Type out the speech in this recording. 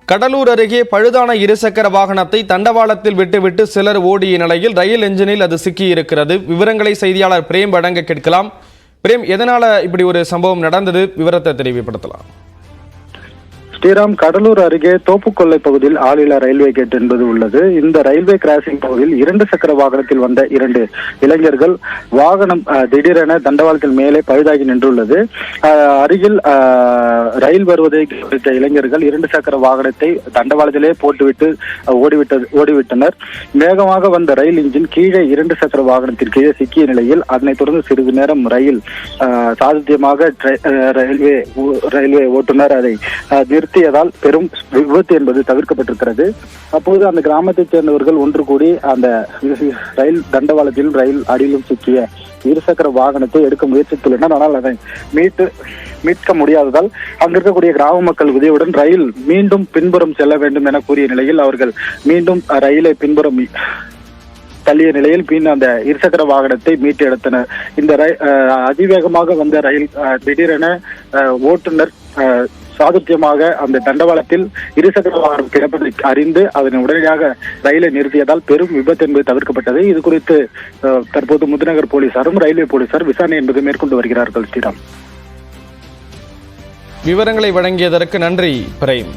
கடலூர் அருகே பழுதான இருசக்கர வாகனத்தை தண்டவாளத்தில் விட்டுவிட்டு சிலர் ஓடிய நிலையில் ரயில் என்ஜினில் அது சிக்கியிருக்கிறது. விவரங்களை செய்தியாளர் பிரேம் வழங்க கேட்கலாம். பிரேம், எதனால இப்படி ஒரு சம்பவம் நடந்தது, விவரத்தை தெளிவுபடுத்தலாம். ஸ்ரீராம், கடலூர் அருகே தோப்புக்கொல்லை பகுதியில் ஆளில்லா ரயில்வே கேட் என்பது உள்ளது. இந்த ரயில்வே கிராசிங் பகுதியில் 2 சக்கர வாகனத்தில் வந்த 2 இளைஞர்கள் வாகனம் திடீரென தண்டவாளத்தில் மேலே பழுதாகி நின்றுள்ளது. அருகில் ரயில் வருவதை குறித்த இளைஞர்கள் 2 சக்கர வாகனத்தை தண்டவாளத்திலே போட்டுவிட்டு ஓடிவிட்டனர். வேகமாக வந்த ரயில் இன்ஜின் கீழே 2 சக்கர வாகனத்திற்கு கீழே சிக்கிய நிலையில் அதனைத் தொடர்ந்து சிறிது நேரம் ரயில் சாதுரியமாக ரயில்வே ஓட்டுநர் அதை நிறுத்தியதால் பெரும் விபத்து என்பது தவிர்க்கப்பட்டிருக்கிறது. அப்போது அந்த கிராமத்தைச் சேர்ந்தவர்கள் ஒன்று கூடி அந்த ரயில் தண்டவாளத்திலும் ரயில் அடியிலும் சிக்கிய 2 சக்கர வாகனத்தை எடுக்க முயற்சித்துள்ளனர். ஆனால் அதை மீட்க முடியாததால் அங்கிருக்கக்கூடிய கிராம மக்கள் உதவியுடன் ரயில் மீண்டும் பின்புறம் செல்ல வேண்டும் என கூறிய நிலையில் அவர்கள் மீண்டும் ரயிலை பின்புறம் தள்ளிய நிலையில் பின் அந்த 2 சக்கர வாகனத்தை மீட்டு எடுத்தனர். இந்த அதிவேகமாக வந்த ரயில் திடீரென ஓட்டுநர் சாதுரியமாக அந்த தண்டவாளத்தில் 2 சக்கர வாகனம் கிடப்பதை அறிந்து அதனை உடனடியாக ரயிலை நிறுத்தியதால் பெரும் விபத்து என்பது தவிர்க்கப்பட்டது. இது குறித்து தற்போது முதுநகர் போலீசாரும் ரயில்வே போலீசார் விசாரணை என்பது மேற்கொண்டு வருகிறார்கள். ஸ்ரீராம், விவரங்களை வழங்கியதற்கு நன்றி பிரேம்.